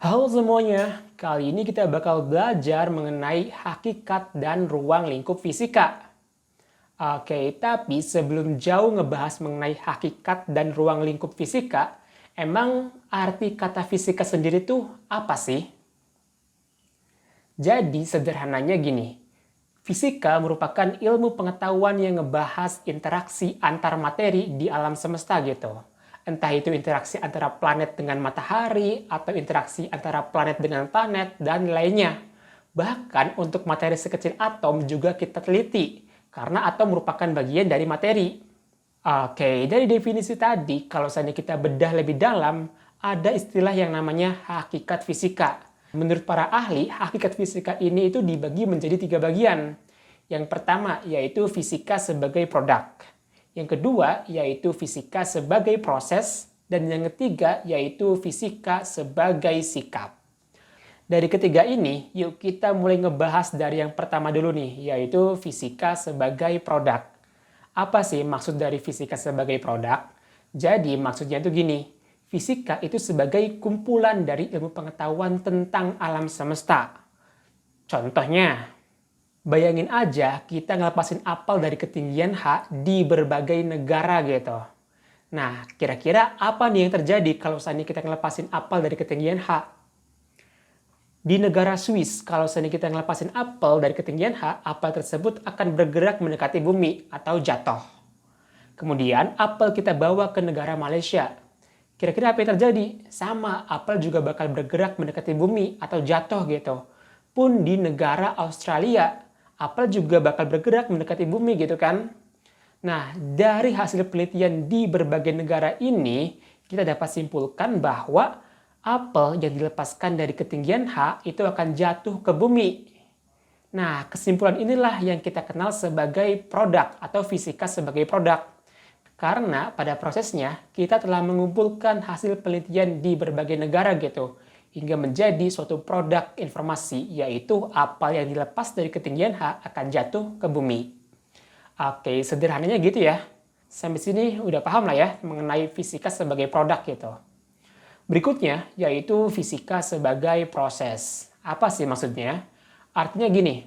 Halo semuanya, kali ini kita bakal belajar mengenai hakikat dan ruang lingkup fisika. Oke, tapi sebelum jauh ngebahas mengenai hakikat dan ruang lingkup fisika, emang arti kata fisika sendiri tuh apa sih? Jadi sederhananya gini, fisika merupakan ilmu pengetahuan yang ngebahas interaksi antar materi di alam semesta gitu. Entah itu interaksi antara planet dengan matahari, atau interaksi antara planet dengan planet, dan lainnya. Bahkan untuk materi sekecil atom juga kita teliti, karena atom merupakan bagian dari materi. Oke, dari definisi tadi, kalau seandainya kita bedah lebih dalam, ada istilah yang namanya hakikat fisika. Menurut para ahli, hakikat fisika ini itu dibagi menjadi 3 bagian. Yang pertama yaitu fisika sebagai produk. Yang kedua yaitu fisika sebagai proses. Dan yang ketiga yaitu fisika sebagai sikap. Dari ketiga ini, yuk kita mulai ngebahas dari yang pertama dulu nih, yaitu fisika sebagai produk. Apa sih maksud dari fisika sebagai produk? Jadi maksudnya itu gini, fisika itu sebagai kumpulan dari ilmu pengetahuan tentang alam semesta. Contohnya, bayangin aja kita ngelepasin apel dari ketinggian H di berbagai negara gitu. Nah, kira-kira apa nih yang terjadi kalau seandainya kita ngelepasin apel dari ketinggian H? Di negara Swiss, kalau seandainya kita ngelepasin apel dari ketinggian H, apel tersebut akan bergerak mendekati bumi atau jatuh. Kemudian, apel kita bawa ke negara Malaysia. Kira-kira apa yang terjadi? Sama, apel juga bakal bergerak mendekati bumi atau jatuh gitu. Pun di negara Australia, apel juga bakal bergerak mendekati bumi gitu kan. Nah, dari hasil penelitian di berbagai negara ini, kita dapat simpulkan bahwa apel yang dilepaskan dari ketinggian H itu akan jatuh ke bumi. Nah, kesimpulan inilah yang kita kenal sebagai produk atau fisika sebagai produk. Karena pada prosesnya, kita telah mengumpulkan hasil penelitian di berbagai negara gitu, hingga menjadi suatu produk informasi, yaitu apel yang dilepas dari ketinggian H akan jatuh ke bumi. Oke, sederhananya gitu ya. Sampai sini udah paham lah ya mengenai fisika sebagai produk gitu. Berikutnya, yaitu fisika sebagai proses. Apa sih maksudnya? Artinya gini,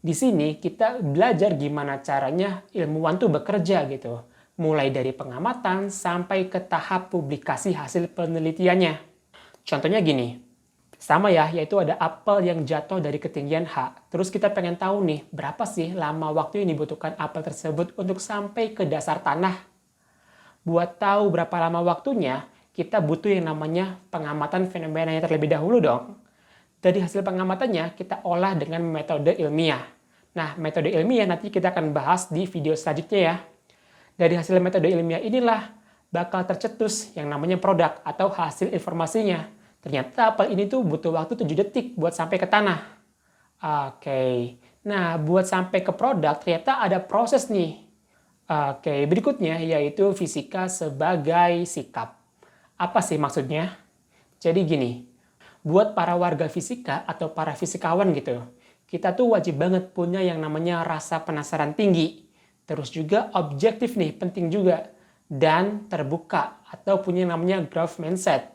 di sini kita belajar gimana caranya ilmuwan tuh bekerja gitu. Mulai dari pengamatan sampai ke tahap publikasi hasil penelitiannya. Contohnya gini, sama ya, yaitu ada apel yang jatuh dari ketinggian H. Terus kita pengen tahu nih, berapa sih lama waktu yang dibutuhkan apel tersebut untuk sampai ke dasar tanah. Buat tahu berapa lama waktunya, kita butuh yang namanya pengamatan fenomenanya terlebih dahulu dong. Dari hasil pengamatannya, kita olah dengan metode ilmiah. Nah, metode ilmiah nanti kita akan bahas di video selanjutnya ya. Dari hasil metode ilmiah inilah bakal tercetus yang namanya produk atau hasil informasinya. Ternyata apel ini tuh butuh waktu 7 detik buat sampai ke tanah. Oke, nah buat sampai ke produk ternyata ada proses nih. Oke, berikutnya yaitu fisika sebagai sikap. Apa sih maksudnya? Jadi gini, buat para warga fisika atau para fisikawan gitu, kita tuh wajib banget punya yang namanya rasa penasaran tinggi. Terus juga objektif nih, penting juga. Dan terbuka atau punya yang namanya growth mindset.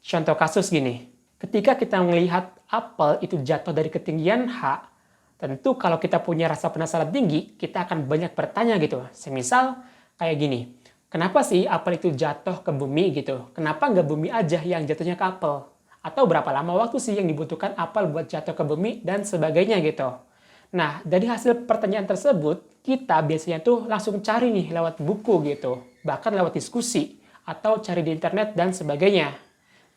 Contoh kasus gini, ketika kita melihat apel itu jatuh dari ketinggian H, tentu kalau kita punya rasa penasaran tinggi, kita akan banyak bertanya gitu. Semisal kayak gini, kenapa sih apel itu jatuh ke bumi gitu? Kenapa nggak bumi aja yang jatuhnya ke apel? Atau berapa lama waktu sih yang dibutuhkan apel buat jatuh ke bumi dan sebagainya gitu. Nah, dari hasil pertanyaan tersebut, kita biasanya tuh langsung cari nih lewat buku gitu. Bahkan lewat diskusi, atau cari di internet dan sebagainya.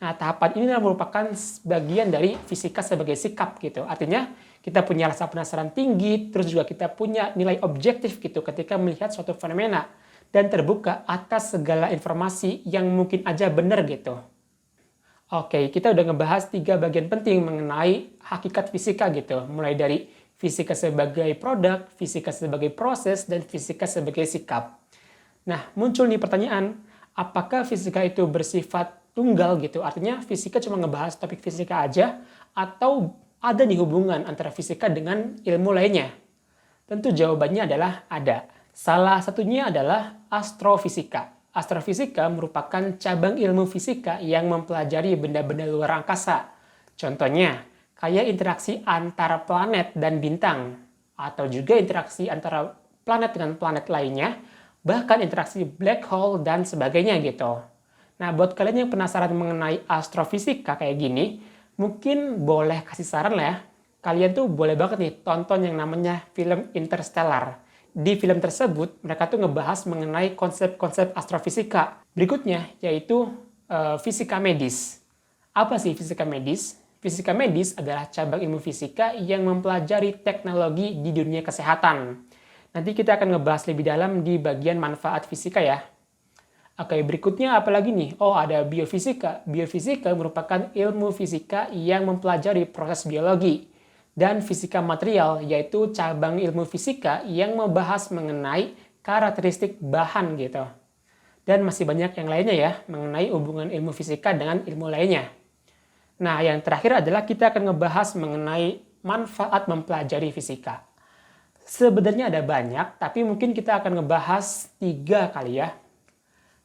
Nah, tahapan ini merupakan bagian dari fisika sebagai sikap gitu. Artinya, kita punya rasa penasaran tinggi, terus juga kita punya nilai objektif gitu ketika melihat suatu fenomena. Dan terbuka atas segala informasi yang mungkin aja benar gitu. Oke, kita udah ngebahas 3 bagian penting mengenai hakikat fisika gitu. Mulai dari fisika sebagai produk, fisika sebagai proses, dan fisika sebagai sikap. Nah, muncul nih pertanyaan, apakah fisika itu bersifat tunggal gitu? Artinya fisika cuma ngebahas topik fisika aja, atau ada nih hubungan antara fisika dengan ilmu lainnya? Tentu jawabannya adalah ada. Salah satunya adalah astrofisika. Astrofisika merupakan cabang ilmu fisika yang mempelajari benda-benda luar angkasa. Contohnya, kayak interaksi antara planet dan bintang, atau juga interaksi antara planet dengan planet lainnya, bahkan interaksi black hole dan sebagainya gitu. Nah, buat kalian yang penasaran mengenai astrofisika kayak gini, mungkin boleh kasih saran lah ya. Kalian tuh boleh banget nih tonton yang namanya film Interstellar. Di film tersebut, mereka tuh ngebahas mengenai konsep-konsep astrofisika. Berikutnya, yaitu fisika medis. Apa sih fisika medis? Fisika medis adalah cabang ilmu fisika yang mempelajari teknologi di dunia kesehatan. Nanti kita akan ngebahas lebih dalam di bagian manfaat fisika ya. Oke, berikutnya apa lagi nih? Oh, ada biofisika. Biofisika merupakan ilmu fisika yang mempelajari proses biologi. Dan fisika material, yaitu cabang ilmu fisika yang membahas mengenai karakteristik bahan gitu. Dan masih banyak yang lainnya ya, mengenai hubungan ilmu fisika dengan ilmu lainnya. Nah, yang terakhir adalah kita akan ngebahas mengenai manfaat mempelajari fisika. Sebenarnya ada banyak, tapi mungkin kita akan ngebahas 3 kali ya.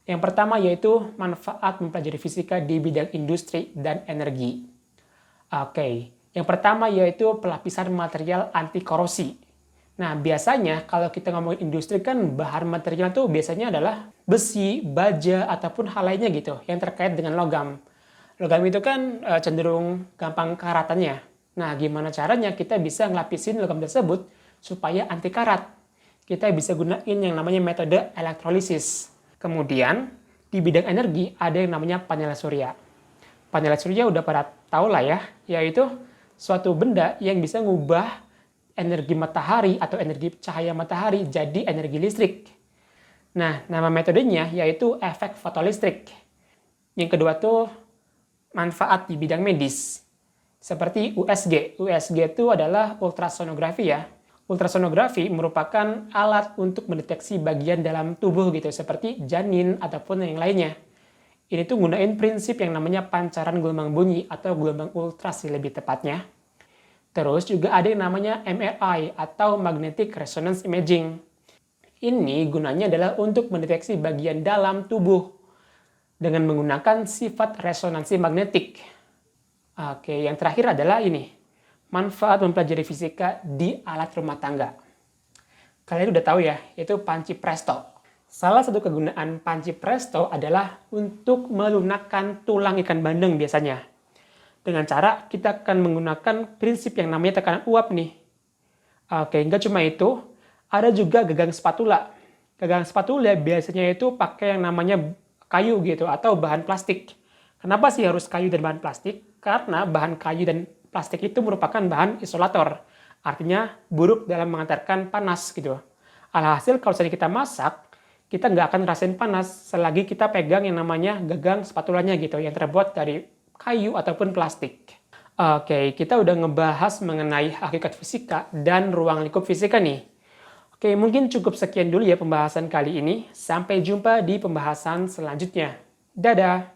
Yang pertama yaitu manfaat mempelajari fisika di bidang industri dan energi. Oke, yang pertama yaitu pelapisan material anti korosi. Nah, biasanya kalau kita ngomongin industri kan bahan material tuh biasanya adalah besi, baja, ataupun hal lainnya gitu yang terkait dengan logam. Logam itu kan cenderung gampang karatannya. Nah, gimana caranya kita bisa ngelapisin logam tersebut supaya anti karat? Kita bisa gunain yang namanya metode elektrolisis. Kemudian, di bidang energi ada yang namanya panel surya. Panel surya udah pada tahu lah ya, yaitu suatu benda yang bisa ngubah energi matahari atau energi cahaya matahari jadi energi listrik. Nah, nama metodenya yaitu efek fotolistrik. Yang kedua tuh manfaat di bidang medis. Seperti USG. USG itu adalah ultrasonografi ya. Ultrasonografi merupakan alat untuk mendeteksi bagian dalam tubuh gitu, seperti janin ataupun yang lainnya. Ini tuh gunain prinsip yang namanya pancaran gelombang bunyi atau gelombang ultra sih lebih tepatnya. Terus juga ada yang namanya MRI atau Magnetic Resonance Imaging. Ini gunanya adalah untuk mendeteksi bagian dalam tubuh dengan menggunakan sifat resonansi magnetik. Oke, yang terakhir adalah ini. Manfaat mempelajari fisika di alat rumah tangga. Kalian udah tahu ya, yaitu panci presto. Salah satu kegunaan panci presto adalah untuk melunakkan tulang ikan bandeng biasanya. Dengan cara kita akan menggunakan prinsip yang namanya tekanan uap nih. Oke, nggak cuma itu, ada juga gagang spatula. Gagang spatula biasanya itu pakai yang namanya kayu gitu atau bahan plastik. Kenapa sih harus kayu dan bahan plastik? Karena bahan kayu dan plastik itu merupakan bahan isolator, artinya buruk dalam mengantarkan panas gitu. Alhasil kalau misalnya kita masak, kita nggak akan ngerasain panas selagi kita pegang yang namanya gagang spatulanya gitu, yang terbuat dari kayu ataupun plastik. Oke, kita udah ngebahas mengenai hakikat fisika dan ruang lingkup fisika nih. Oke, mungkin cukup sekian dulu ya pembahasan kali ini. Sampai jumpa di pembahasan selanjutnya. Dadah!